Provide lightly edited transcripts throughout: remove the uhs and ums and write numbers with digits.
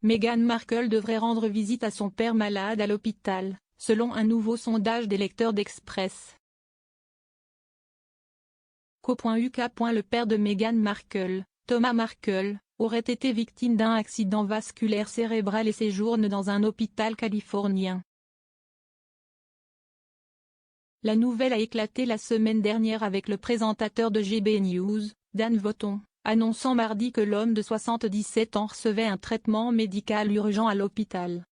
Meghan Markle devrait rendre visite à son père malade à l'hôpital, selon un nouveau sondage des lecteurs d'Express. Co.uk. Le père de Meghan Markle, Thomas Markle, aurait été victime d'un accident vasculaire cérébral et séjourne dans un hôpital californien. La nouvelle a éclaté la semaine dernière avec le présentateur de GB News, Dan Vaughton, annonçant mardi que l'homme de 77 ans recevait un traitement médical urgent à l'hôpital.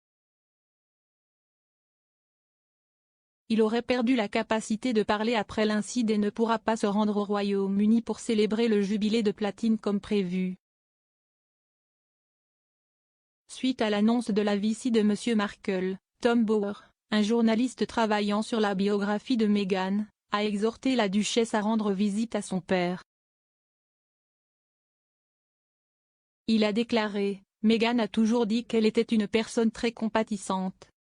Il aurait perdu la capacité de parler après l'incident et ne pourra pas se rendre au Royaume-Uni pour célébrer le jubilé de platine comme prévu. Suite à l'annonce de la vessie de M. Markle, Tom Bower, un journaliste travaillant sur la biographie de Meghan, a exhorté la duchesse à rendre visite à son père. Il a déclaré, « Meghan a toujours dit qu'elle était une personne très compatissante.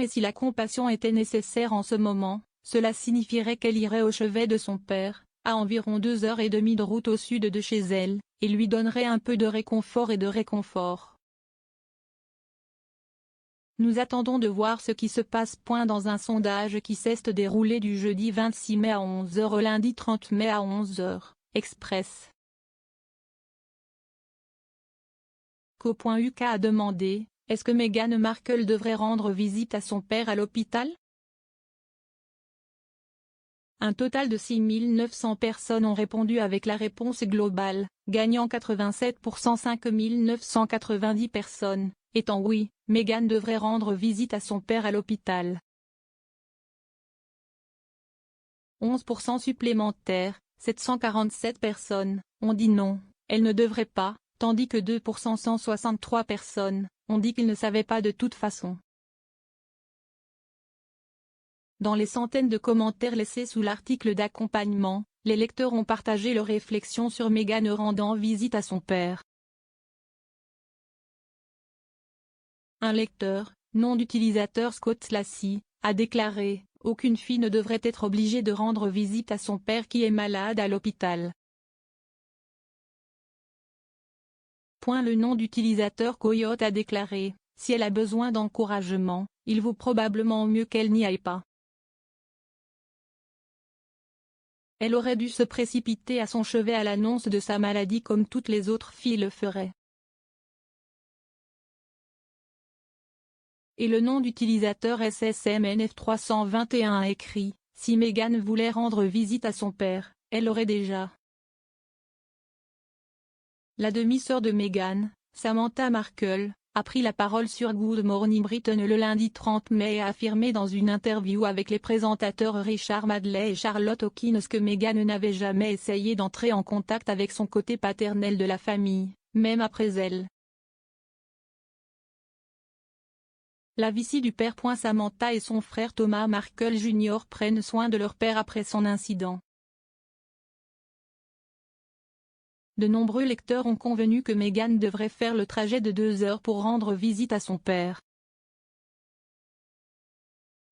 Et si la compassion était nécessaire en ce moment, cela signifierait qu'elle irait au chevet de son père, à environ 2h30 de route au sud de chez elle, et lui donnerait un peu de réconfort et de réconfort. Nous attendons de voir ce qui se passe. » Dans un sondage qui s'est déroulé du jeudi 26 mai à 11h au lundi 30 mai à 11h, Express. Co.uk a demandé, est-ce que Meghan Markle devrait rendre visite à son père à l'hôpital? Un total de 6 900 personnes ont répondu avec la réponse globale, gagnant 87% 5 990 personnes, étant oui, Meghan devrait rendre visite à son père à l'hôpital. 11% supplémentaires, 747 personnes, ont dit non, elle ne devrait pas, tandis que 2% 163 personnes, ont dit qu'ils ne savaient pas de toute façon. Dans les centaines de commentaires laissés sous l'article d'accompagnement, les lecteurs ont partagé leurs réflexions sur Meghan rendant visite à son père. Un lecteur, nom d'utilisateur Scott Lassie, a déclaré « Aucune fille ne devrait être obligée de rendre visite à son père qui est malade à l'hôpital. » Le nom d'utilisateur Coyote a déclaré « Si elle a besoin d'encouragement, il vaut probablement mieux qu'elle n'y aille pas. Elle aurait dû se précipiter à son chevet à l'annonce de sa maladie comme toutes les autres filles le feraient. » Et le nom d'utilisateur SSMNF321 a écrit « Si Meghan voulait rendre visite à son père, elle aurait déjà. » La demi-sœur de Meghan, Samantha Markle, a pris la parole sur Good Morning Britain le lundi 30 mai et a affirmé dans une interview avec les présentateurs Richard Madeley et Charlotte Hawkins que Meghan n'avait jamais essayé d'entrer en contact avec son côté paternel de la famille, même après elle. La vessie du père. Samantha et son frère Thomas Markle Jr. prennent soin de leur père après son incident. De nombreux lecteurs ont convenu que Meghan devrait faire le trajet de 2 heures pour rendre visite à son père.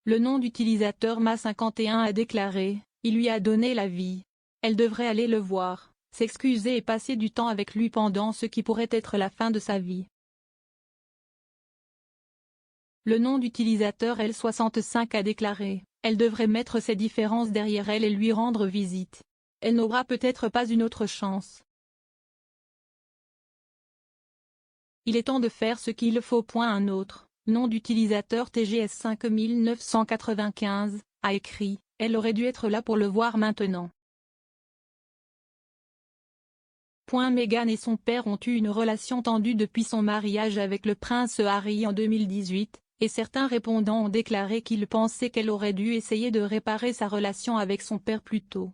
Le nom d'utilisateur Ma51 a déclaré « Il lui a donné la vie. Elle devrait aller le voir, s'excuser et passer du temps avec lui pendant ce qui pourrait être la fin de sa vie. » Le nom d'utilisateur L65 a déclaré « Elle devrait mettre ses différences derrière elle et lui rendre visite. Elle n'aura peut-être pas une autre chance. Il est temps de faire ce qu'il faut. » Un autre, nom d'utilisateur TGS 5995, a écrit « Elle aurait dû être là pour le voir maintenant. » Meghan et son père ont eu une relation tendue depuis son mariage avec le prince Harry en 2018, et certains répondants ont déclaré qu'ils pensaient qu'elle aurait dû essayer de réparer sa relation avec son père plus tôt.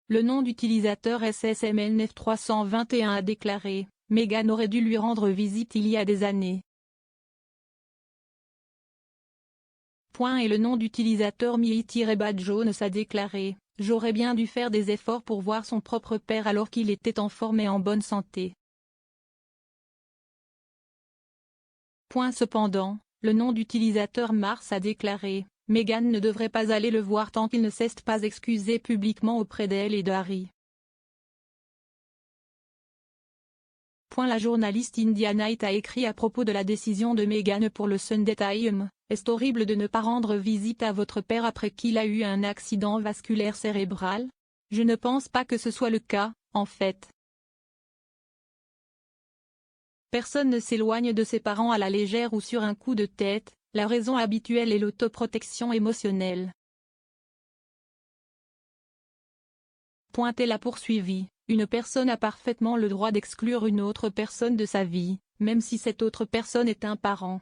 Le nom d'utilisateur SSMNF321 a déclaré « Meghan aurait dû lui rendre visite il y a des années. » Et le nom d'utilisateur Mi-Bad Jones a déclaré « J'aurais bien dû faire des efforts pour voir son propre père alors qu'il était en forme et en bonne santé. » Cependant, le nom d'utilisateur Mars a déclaré « Meghan ne devrait pas aller le voir tant qu'il ne s'est pas excusé publiquement auprès d'elle et de Harry. » La journaliste India Knight a écrit à propos de la décision de Meghan pour le Sunday Times: « Est-ce horrible de ne pas rendre visite à votre père après qu'il a eu un accident vasculaire cérébral? Je ne pense pas que ce soit le cas, en fait. Personne ne s'éloigne de ses parents à la légère ou sur un coup de tête, la raison habituelle est l'autoprotection émotionnelle. » Elle a poursuivi: « Une personne a parfaitement le droit d'exclure une autre personne de sa vie, même si cette autre personne est un parent.